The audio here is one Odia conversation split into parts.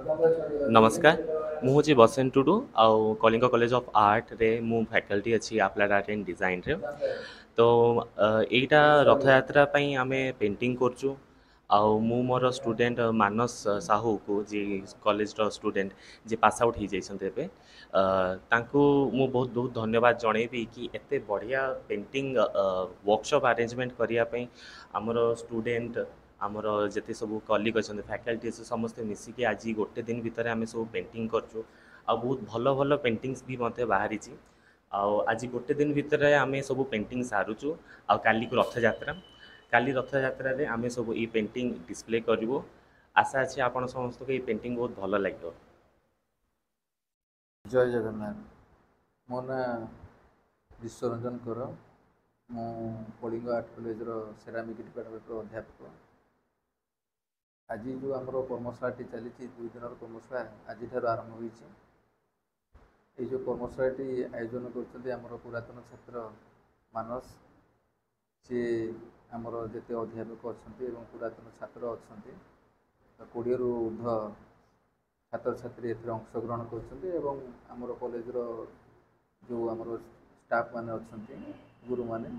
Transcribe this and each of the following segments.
नमस्कार ମୁଁ ହେଉଛି ବସେନ୍ ଟୁଡୁ ଆଉ କଳିଙ୍ଗ କଲେଜ ଅଫ୍ ଆର୍ଟରେ ମୁଁ ଫ୍ୟାକଲ୍ଟି ଅଛି ଆପ୍ଲାଏଡ୍ ଆର୍ଟ ଆଣ୍ଡ ଡିଜାଇନରେ ତ ଏଇଟା ରଥଯାତ୍ରା ପାଇଁ ଆମେ ପେଣ୍ଟିଂ କରୁଛୁ ଆଉ ମୁଁ ମୋର ଷ୍ଟୁଡେଣ୍ଟ ମାନସ ସାହୁକୁ ଯିଏ କଲେଜର ଷ୍ଟୁଡେଣ୍ଟ ଯିଏ ପାସ୍ ଆଉଟ୍ ହେଇଯାଇଛନ୍ତି ଏବେ ତାଙ୍କୁ ମୁଁ ବହୁତ ବହୁତ ଧନ୍ୟବାଦ ଜଣେଇବି କି ଏତେ ବଢ଼ିଆ ପେଣ୍ଟିଂ ୱାର୍କସପ୍ ଆରେଞ୍ଜମେଣ୍ଟ କରିବା ପାଇଁ ଆମର ଷ୍ଟୁଡେଣ୍ଟ ଆମର ଯେତେ ସବୁ କଲିଗ ଅଛନ୍ତି ଫ୍ୟାକଲ୍ଟି ସମସ୍ତେ ମିଶିକି ଆଜି ଗୋଟେ ଦିନ ଭିତରେ ଆମେ ସବୁ ପେଣ୍ଟିଂ କରୁଛୁ ଆଉ ବହୁତ ଭଲ ଭଲ ପେଣ୍ଟିଂସ୍ ବି ମଧ୍ୟ ବାହାରିଛି ଆଉ ଆଜି ଗୋଟେ ଦିନ ଭିତରେ ଆମେ ସବୁ ପେଣ୍ଟିଂ ସାରୁଛୁ ଆଉ କାଲିକୁ ରଥଯାତ୍ରା କାଲି ରଥଯାତ୍ରାରେ ଆମେ ସବୁ ଏଇ ପେଣ୍ଟିଂ ଡିସପ୍ଲେ କରିବୁ ଆଶା ଅଛି ଆପଣ ସମସ୍ତଙ୍କୁ ଏଇ ପେଣ୍ଟିଂ ବହୁତ ଭଲ ଲାଗିବ। ଜୟ ଜଗନ୍ନାଥ। ମୋ ନାଁ ବିଶ୍ୱରଞ୍ଜନ କର। ମୁଁ କଳିଙ୍ଗ ଆର୍ଟ କଲେଜର ସେରାମିକ୍ ଡିପାର୍ଟମେଣ୍ଟର ଅଧ୍ୟାପକ। ଆଜି ଯେଉଁ ଆମର କର୍ମଶାଳାଟି ଚାଲିଛି 2 ଦିନର କର୍ମଶାଳା ଆଜିଠାରୁ ଆରମ୍ଭ ହୋଇଛି। এই ଯେଉଁ କର୍ମଶାଳାଟି ଆୟୋଜନ କରୁଛନ୍ତି ଆମର ପୁରାତନ ଛାତ୍ର ମାନସ, ସିଏ ଆମର ଯେତେ ଅଧ୍ୟାପକ ଅଛନ୍ତି ଏବଂ ପୁରାତନ ଛାତ୍ର ଅଛନ୍ତି 20ରୁ ଉର୍ଦ୍ଧ୍ୱ ଛାତ୍ରଛାତ୍ରୀ ଏଥିରେ ଅଂଶଗ୍ରହଣ କରୁଛନ୍ତି ଏବଂ ଆମର କଲେଜର ଯେଉଁ ଆମର ଷ୍ଟାଫ୍ ମାନେ ଅଛନ୍ତି ଗୁରୁମାନେ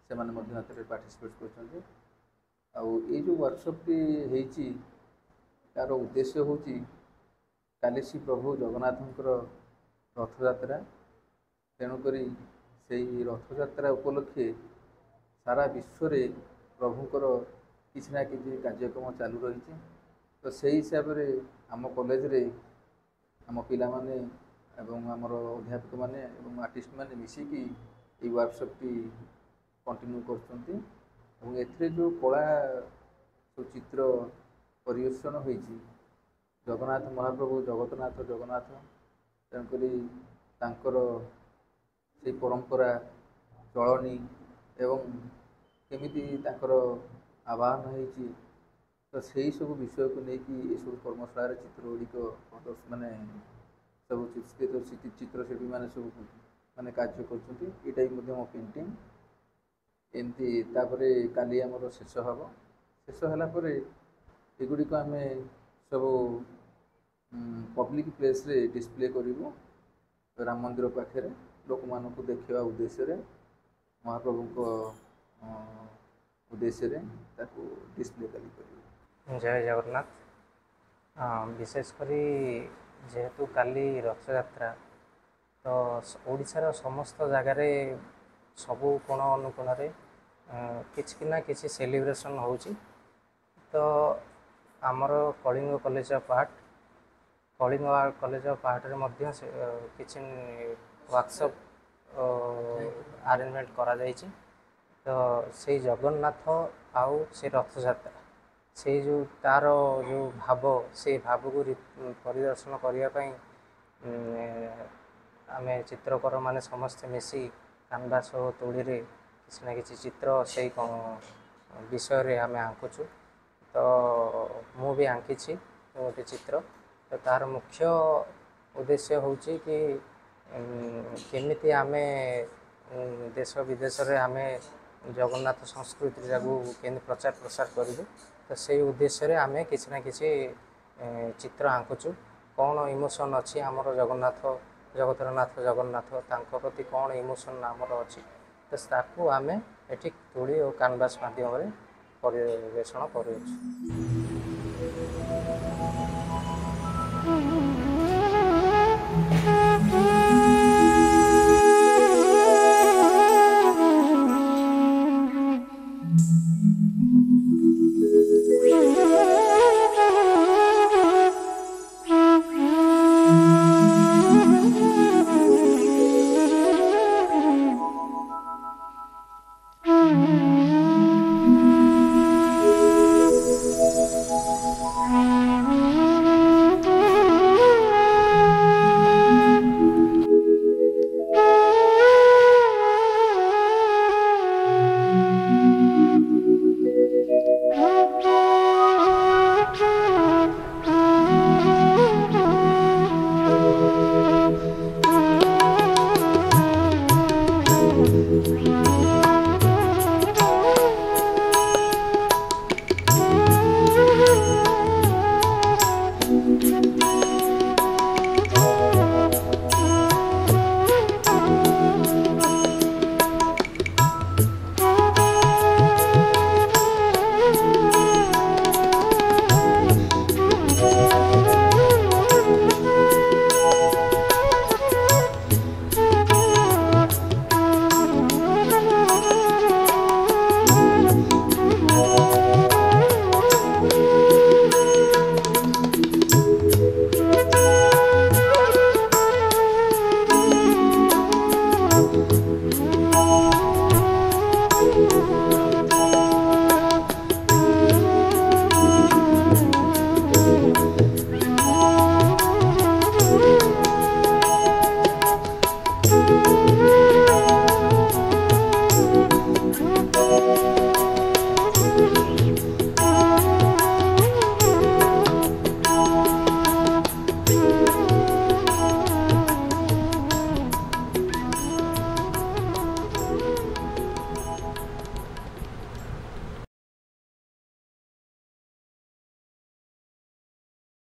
ସେମାନେ ମଧ୍ୟ ଏଥିରେ ପାର୍ଟିସିପେଟ୍ କରୁଛନ୍ତି। ଆଉ ଏଇ ଯେଉଁ ୱାର୍କସପ୍ଟି ହେଇଛି ତାର ଉଦ୍ଦେଶ୍ୟ ହେଉଛି କାଲି ଶ୍ରୀ ପ୍ରଭୁ ଜଗନ୍ନାଥଙ୍କର ରଥଯାତ୍ରା, ତେଣୁକରି ସେହି ରଥଯାତ୍ରା ଉପଲକ୍ଷେ ସାରା ବିଶ୍ୱରେ ପ୍ରଭୁଙ୍କର କିଛି ନା କିଛି କାର୍ଯ୍ୟକ୍ରମ ଚାଲୁ ରହିଛି। ତ ସେହି ହିସାବରେ ଆମ କଲେଜରେ ଆମ ପିଲାମାନେ ଏବଂ ଆମର ଅଧ୍ୟାପକମାନେ ଏବଂ ଆର୍ଟିଷ୍ଟମାନେ ମିଶିକି ଏହି ୱାର୍କସପ୍ଟି କଣ୍ଟିନ୍ୟୁ କରୁଛନ୍ତି ଏବଂ ଏଥିରେ ଯେଉଁ କଳା ସବୁ ଚିତ୍ର ପରିବେଷଣ ହୋଇଛି ଜଗନ୍ନାଥ ମହାପ୍ରଭୁ ଜଗତନାଥ ଜଗନ୍ନାଥ, ତେଣୁକରି ତାଙ୍କର ସେଇ ପରମ୍ପରା ଚଳଣି ଏବଂ କେମିତି ତାଙ୍କର ଆବାହନ ହେଇଛି ତ ସେହି ସବୁ ବିଷୟକୁ ନେଇକି ଏସବୁ କର୍ମଶାଳାରେ ଚିତ୍ରଗୁଡ଼ିକ ମାନେ ସବୁ ଚିତ୍ରଶିଳ୍ପୀମାନେ ସବୁ ମାନେ କାର୍ଯ୍ୟ କରୁଛନ୍ତି। ଏଇଟା ବି ମଧ୍ୟ ମୋ ପେଣ୍ଟିଂ। ଏମିତି ତାପରେ କାଲି ଆମର ଶେଷ ହେବ। ଶେଷ ହେଲା ପରେ ଏଗୁଡ଼ିକ ଆମେ ସବୁ ପବ୍ଲିକ୍ ପ୍ଲେସ୍ରେ ଡିସପ୍ଲେ କରିବୁ ରାମ ମନ୍ଦିର ପାଖରେ ଲୋକମାନଙ୍କୁ ଦେଖାଇବା ଉଦ୍ଦେଶ୍ୟରେ ମହାପ୍ରଭୁଙ୍କ ଉଦ୍ଦେଶ୍ୟରେ ତାକୁ ଡିସପ୍ଲେ କାଲି କରିବୁ। ଜୟ ଜଗନ୍ନାଥ। ବିଶେଷ କରି ଯେହେତୁ କାଲି ରଥଯାତ୍ରା ତ ଓଡ଼ିଶାର ସମସ୍ତ ଜାଗାରେ ସବୁ କୋଣ ଅନୁକୋଣରେ କିଛି ନା କିଛି ସେଲିବ୍ରେସନ୍ ହେଉଛି। ତ ଆମର Kalinga college of art Kalinga college of ଆର୍ଟରେ ମଧ୍ୟ କିଛି ୱାର୍କସପ୍ ଆରେଞ୍ଜମେଣ୍ଟ କରାଯାଇଛି। ତ ସେଇ ଜଗନ୍ନାଥ ଆଉ ସେ ରଥଯାତ୍ରା ସେଇ ଯେଉଁ ତା'ର ଯେଉଁ ଭାବ ସେଇ ଭାବକୁ ପରିଦର୍ଶନ କରିବା ପାଇଁ ଆମେ ଚିତ୍ରକରମାନେ ସମସ୍ତେ ମିଶି କାନଭାସ୍ ଓ ତୂଳୀରେ କିଛି ନା କିଛି ଚିତ୍ର ସେଇ ବିଷୟରେ ଆମେ ଆଙ୍କୁଛୁ। ତ ମୁଁ ବି ଆଙ୍କିଛି ଗୋଟେ ଚିତ୍ର। ତ ତା'ର ମୁଖ୍ୟ ଉଦ୍ଦେଶ୍ୟ ହେଉଛି କି କେମିତି ଆମେ ଦେଶ ବିଦେଶରେ ଆମେ ଜଗନ୍ନାଥ ସଂସ୍କୃତିଟାକୁ କେମିତି ପ୍ରଚାର ପ୍ରସାର କରିବୁ। ତ ସେଇ ଉଦ୍ଦେଶ୍ୟରେ ଆମେ କିଛି ନା କିଛି ଚିତ୍ର ଆଙ୍କୁଛୁ। କ'ଣ ଇମୋସନ୍ ଅଛି ଆମର ଜଗତର ନାଥ ଜଗନ୍ନାଥ ତାଙ୍କ ପ୍ରତି କ'ଣ ଇମୋସନ୍ ଆମର ଅଛି ତ ତାକୁ ଆମେ ଏଠି ତୂଳୀ ଓ କାନଭାସ୍ ମାଧ୍ୟମରେ ପରିବେଷଣ କରୁଅଛୁ।